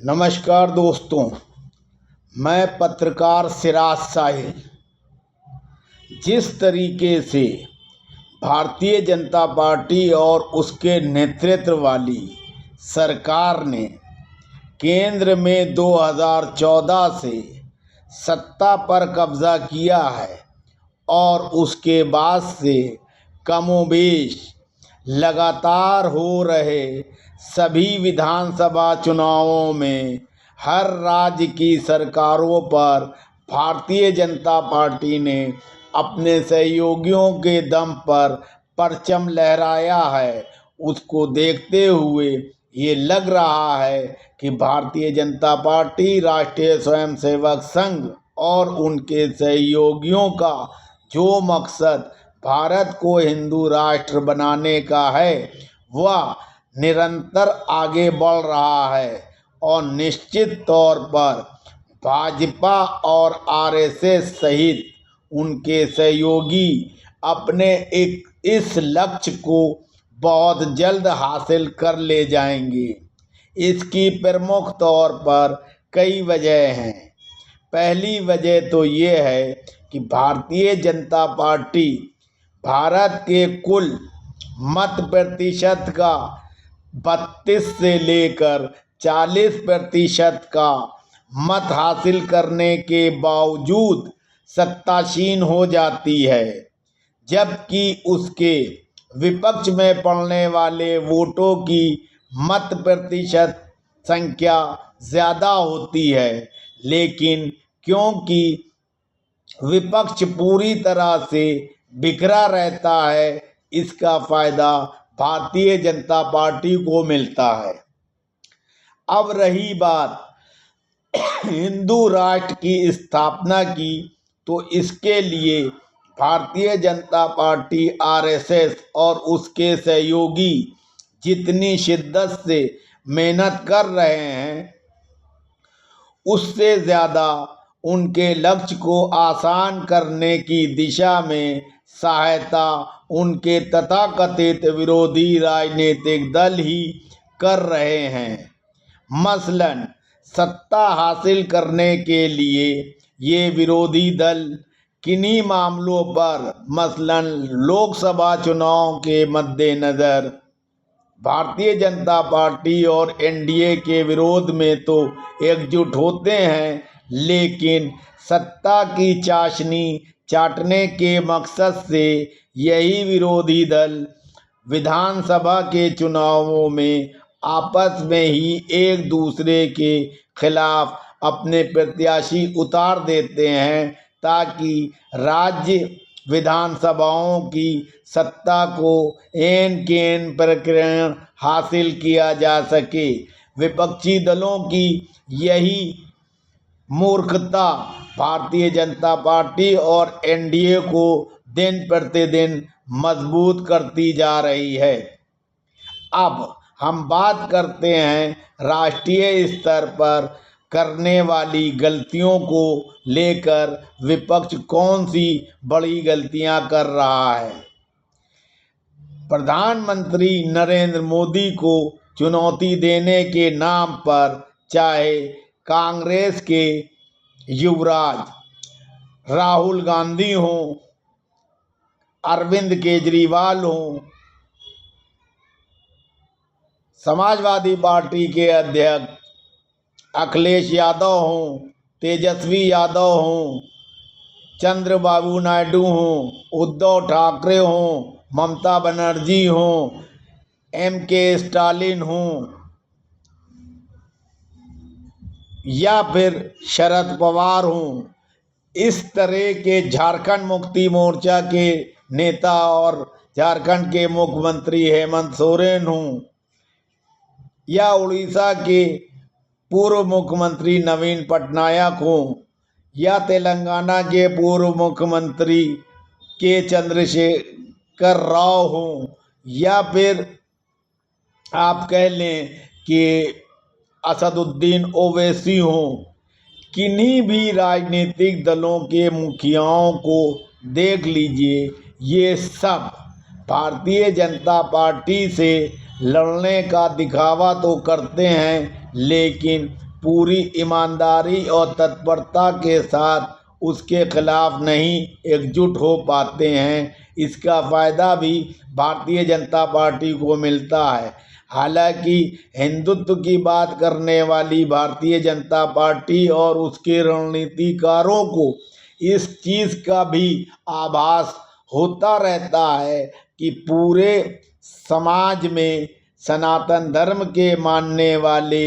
नमस्कार दोस्तों, मैं पत्रकार सिराज साहिल। जिस तरीके से भारतीय जनता पार्टी और उसके नेतृत्व वाली सरकार ने केंद्र में 2014 से सत्ता पर कब्जा किया है और उसके बाद से कमोबेश लगातार हो रहे सभी विधानसभा चुनावों में हर राज्य की सरकारों पर भारतीय जनता पार्टी ने अपने सहयोगियों के दम पर परचम लहराया है। उसको देखते हुए ये लग रहा है कि भारतीय जनता पार्टी, राष्ट्रीय स्वयंसेवक संघ और उनके सहयोगियों का जो मकसद भारत को हिंदू राष्ट्र बनाने का है वह निरंतर आगे बढ़ रहा है और निश्चित तौर पर भाजपा और आरएसएस सहित उनके सहयोगी अपने इस लक्ष्य को बहुत जल्द हासिल कर ले जाएंगे। इसकी प्रमुख तौर पर कई वजह हैं। पहली वजह तो ये है कि भारतीय जनता पार्टी भारत के कुल मत प्रतिशत का 32 से लेकर 40% का मत हासिल करने के बावजूद सत्तासीन हो जाती है, जबकि उसके विपक्ष में पड़ने वाले वोटों की मत प्रतिशत संख्या ज़्यादा होती है। लेकिन क्योंकि विपक्ष पूरी तरह से बिखरा रहता है, इसका फायदा भारतीय जनता पार्टी को मिलता है। अब रही बात हिंदू राष्ट्र की स्थापना की, तो इसके लिए भारतीय जनता पार्टी, आरएसएस और उसके सहयोगी जितनी शिद्दत से मेहनत कर रहे हैं, उससे ज़्यादा उनके लक्ष्य को आसान करने की दिशा में सहायता उनके तथाकथित विरोधी राजनीतिक दल ही कर रहे हैं। मसलन सत्ता हासिल करने के लिए ये विरोधी दल किन्हीं मामलों पर, मसलन लोकसभा चुनाव के मद्देनज़र भारतीय जनता पार्टी और एनडीए के विरोध में तो एकजुट होते हैं, लेकिन सत्ता की चाशनी चाटने के मकसद से यही विरोधी दल विधानसभा के चुनावों में आपस में ही एक दूसरे के खिलाफ अपने प्रत्याशी उतार देते हैं, ताकि राज्य विधानसभाओं की सत्ता को एन केन प्रक्रिया हासिल किया जा सके। विपक्षी दलों की यही मूर्खता भारतीय जनता पार्टी और एनडीए को दिन प्रतिदिन मजबूत करती जा रही है। अब हम बात करते हैं राष्ट्रीय स्तर पर करने वाली गलतियों को लेकर विपक्ष कौन सी बड़ी गलतियां कर रहा है। प्रधानमंत्री नरेंद्र मोदी को चुनौती देने के नाम पर चाहे कांग्रेस के युवराज राहुल गांधी हों, अरविंद केजरीवाल हों, समाजवादी पार्टी के अध्यक्ष अखिलेश यादव हों, तेजस्वी यादव हों, चंद्रबाबू नायडू हों, उद्धव ठाकरे हों, ममता बनर्जी हों, एमके स्टालिन हों या फिर शरद पवार हों, इस तरह के झारखंड मुक्ति मोर्चा के नेता और झारखंड के मुख्यमंत्री हेमंत सोरेन हों या उड़ीसा के पूर्व मुख्यमंत्री नवीन पटनायक हों या तेलंगाना के पूर्व मुख्यमंत्री के चंद्रशेखर राव हों या फिर आप कह लें कि असदुद्दीन ओवैसी हों, किन्हीं भी राजनीतिक दलों के मुखियाओं को देख लीजिए, ये सब भारतीय जनता पार्टी से लड़ने का दिखावा तो करते हैं, लेकिन पूरी ईमानदारी और तत्परता के साथ उसके खिलाफ नहीं एकजुट हो पाते हैं। इसका फ़ायदा भी भारतीय जनता पार्टी को मिलता है। हालांकि हिंदुत्व की बात करने वाली भारतीय जनता पार्टी और उसके रणनीतिकारों को इस चीज़ का भी आभास होता रहता है कि पूरे समाज में सनातन धर्म के मानने वाले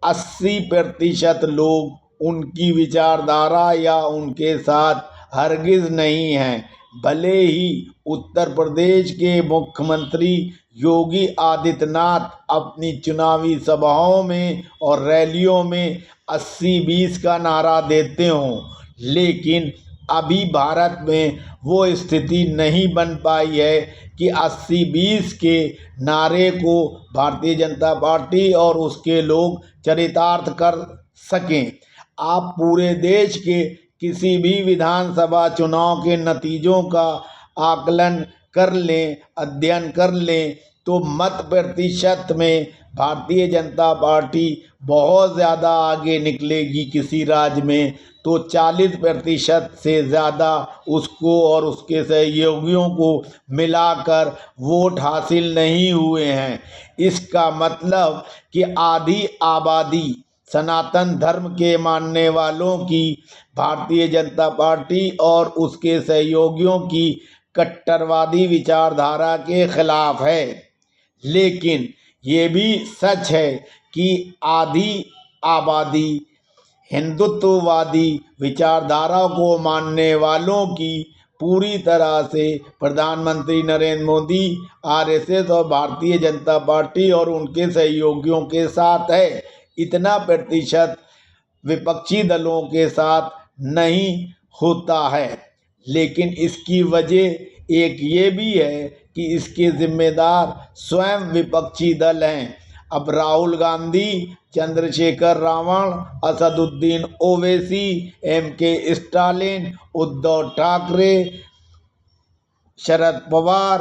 80% लोग उनकी विचारधारा या उनके साथ हरगिज़ नहीं हैं। भले ही उत्तर प्रदेश के मुख्यमंत्री योगी आदित्यनाथ अपनी चुनावी सभाओं में और रैलियों में 80-20 का नारा देते हों, लेकिन अभी भारत में वो स्थिति नहीं बन पाई है कि 80-20 के नारे को भारतीय जनता पार्टी और उसके लोग चरितार्थ कर सकें। आप पूरे देश के किसी भी विधानसभा चुनाव के नतीजों का आकलन कर लें, अध्ययन कर लें, तो मत प्रतिशत में भारतीय जनता पार्टी बहुत ज़्यादा आगे निकलेगी। किसी राज्य में तो 40% से ज़्यादा उसको और उसके सहयोगियों को मिलाकर वोट हासिल नहीं हुए हैं। इसका मतलब कि आधी आबादी सनातन धर्म के मानने वालों की भारतीय जनता पार्टी और उसके सहयोगियों की कट्टरवादी विचारधारा के खिलाफ है। लेकिन ये भी सच है कि आधी आबादी हिंदुत्ववादी विचारधारा को मानने वालों की पूरी तरह से प्रधानमंत्री नरेंद्र मोदी, आरएसएस और भारतीय जनता पार्टी और उनके सहयोगियों के साथ है। इतना प्रतिशत विपक्षी दलों के साथ नहीं होता है। लेकिन इसकी वजह एक ये भी है कि इसके जिम्मेदार स्वयं विपक्षी दल हैं। अब राहुल गांधी, चंद्रशेखर रावण, असदुद्दीन ओवैसी, MK स्टालिन, उद्धव ठाकरे, शरद पवार,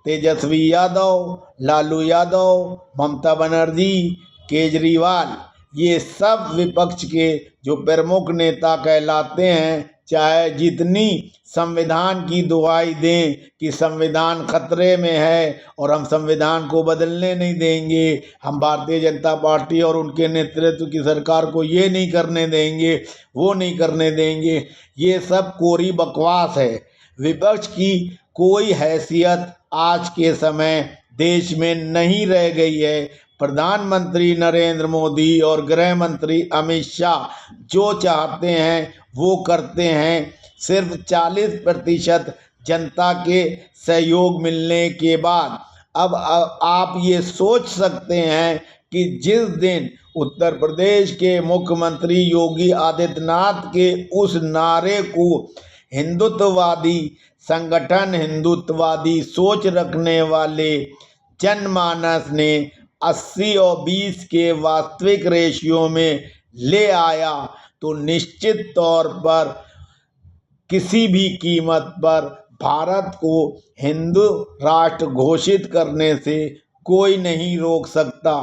तेजस्वी यादव, लालू यादव, ममता बनर्जी, केजरीवाल, ये सब विपक्ष के जो प्रमुख नेता कहलाते हैं, चाहे जितनी संविधान की दुहाई दें कि संविधान खतरे में है और हम संविधान को बदलने नहीं देंगे, हम भारतीय जनता पार्टी और उनके नेतृत्व की सरकार को ये नहीं करने देंगे, वो नहीं करने देंगे, ये सब कोरी बकवास है। विपक्ष की कोई हैसियत आज के समय देश में नहीं रह गई है। प्रधानमंत्री नरेंद्र मोदी और गृह मंत्री अमित शाह जो चाहते हैं वो करते हैं। सिर्फ 40% जनता के सहयोग मिलने के बाद अब आप ये सोच सकते हैं कि जिस दिन उत्तर प्रदेश के मुख्यमंत्री योगी आदित्यनाथ के उस नारे को हिंदुत्ववादी संगठन, हिंदुत्ववादी सोच रखने वाले जनमानस ने 80 और 20 के वास्तविक रेशियो में ले आया, तो निश्चित तौर पर किसी भी कीमत पर भारत को हिंदू राष्ट्र घोषित करने से कोई नहीं रोक सकता।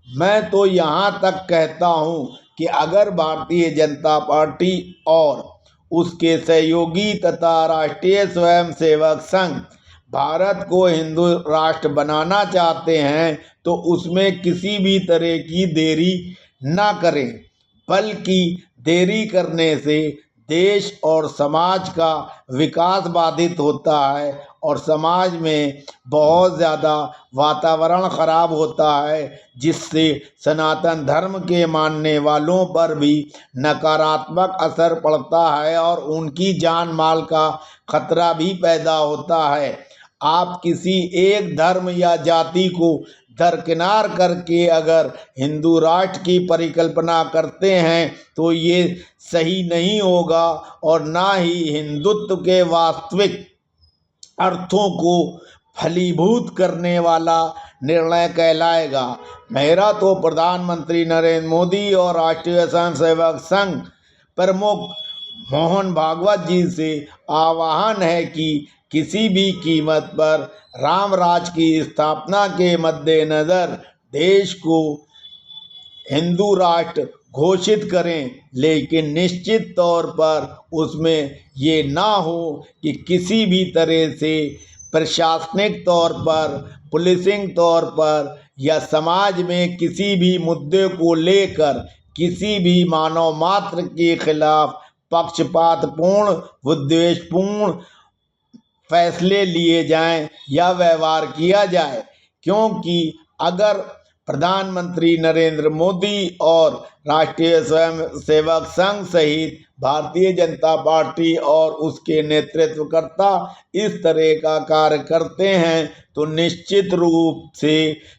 मैं तो यहाँ तक कहता हूँ कि अगर भारतीय जनता पार्टी और उसके सहयोगी तथा राष्ट्रीय स्वयंसेवक संघ भारत को हिंदू राष्ट्र बनाना चाहते हैं तो उसमें किसी भी तरह की देरी ना करें, बल्कि देरी करने से देश और समाज का विकास बाधित होता है और समाज में बहुत ज़्यादा वातावरण खराब होता है, जिससे सनातन धर्म के मानने वालों पर भी नकारात्मक असर पड़ता है और उनकी जान माल का खतरा भी पैदा होता है। आप किसी एक धर्म या जाति को दरकिनार करके अगर हिंदू राष्ट्र की परिकल्पना करते हैं तो ये सही नहीं होगा और ना ही हिंदुत्व के वास्तविक अर्थों को फलीभूत करने वाला निर्णय कहलाएगा। मेरा तो प्रधानमंत्री नरेंद्र मोदी और राष्ट्रीय स्वयंसेवक संघ प्रमुख मोहन भागवत जी से आह्वान है कि किसी भी कीमत पर राम राज की स्थापना के मद्देनज़र देश को हिंदू राष्ट्र घोषित करें, लेकिन निश्चित तौर पर उसमें ये ना हो कि किसी भी तरह से प्रशासनिक तौर पर, पुलिसिंग तौर पर या समाज में किसी भी मुद्दे को लेकर किसी भी मानव मात्र के खिलाफ पक्षपातपूर्ण, विद्वेषपूर्ण फैसले लिए जाएं या व्यवहार किया जाए। क्योंकि अगर प्रधानमंत्री नरेंद्र मोदी और राष्ट्रीय स्वयंसेवक संघ सहित भारतीय जनता पार्टी और उसके नेतृत्वकर्ता इस तरह का कार्य करते हैं तो निश्चित रूप से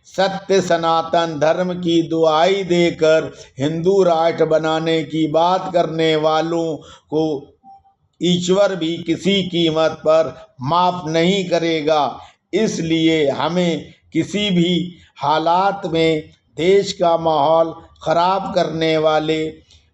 सत्य सनातन धर्म की दुहाई देकर हिंदू राष्ट्र बनाने की बात करने वालों को ईश्वर भी किसी कीमत पर माफ नहीं करेगा। इसलिए हमें किसी भी हालात में देश का माहौल खराब करने वाले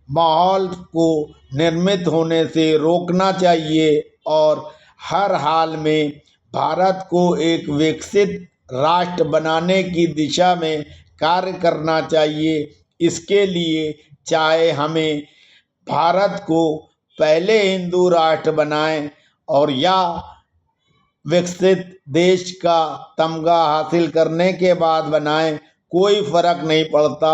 माहौल को निर्मित होने से रोकना चाहिए और हर हाल में भारत को एक विकसित राष्ट्र बनाने की दिशा में कार्य करना चाहिए। इसके लिए चाहे हमें भारत को पहले हिंदू राष्ट्र बनाएं और या विकसित देश का तमगा हासिल करने के बाद बनाएं, कोई फर्क नहीं पड़ता।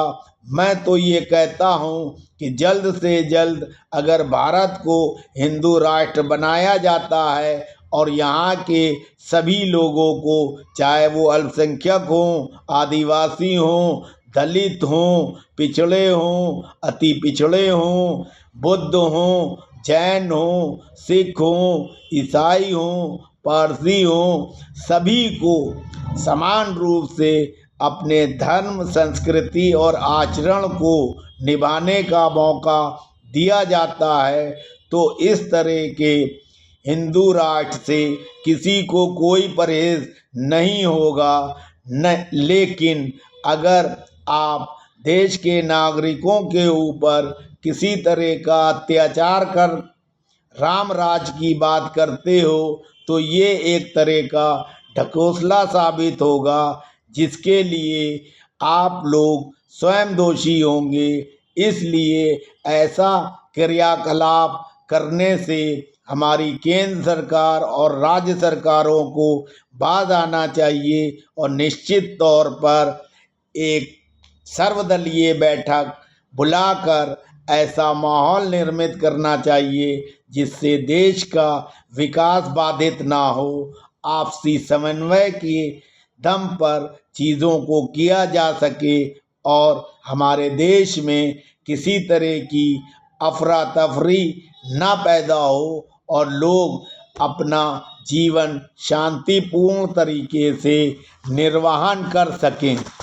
मैं तो ये कहता हूँ कि जल्द से जल्द अगर भारत को हिंदू राष्ट्र बनाया जाता है और यहाँ के सभी लोगों को, चाहे वो अल्पसंख्यक हों, आदिवासी हों, दलित हों, पिछड़े हों, अति पिछड़े हों, बुद्ध हों, जैन हों, सिख हों, ईसाई हों, पारसी हों, सभी को समान रूप से अपने धर्म, संस्कृति और आचरण को निभाने का मौका दिया जाता है। तो इस तरह के हिंदू राष्ट्र से किसी को कोई परहेज नहीं होगा न। लेकिन अगर आप देश के नागरिकों के ऊपर किसी तरह का अत्याचार कर राम राज की बात करते हो तो ये एक तरह का ढकोसला साबित होगा, जिसके लिए आप लोग स्वयं दोषी होंगे। इसलिए ऐसा क्रियाकलाप करने से हमारी केंद्र सरकार और राज्य सरकारों को बाज आना चाहिए और निश्चित तौर पर एक सर्वदलीय बैठक बुलाकर ऐसा माहौल निर्मित करना चाहिए जिससे देश का विकास बाधित ना हो। आपसी समन्वय के दम पर चीज़ों को किया जा सके और हमारे देश में किसी तरह की अफरा तफरी ना पैदा हो और लोग अपना जीवन शांतिपूर्ण तरीके से निर्वहन कर सकें।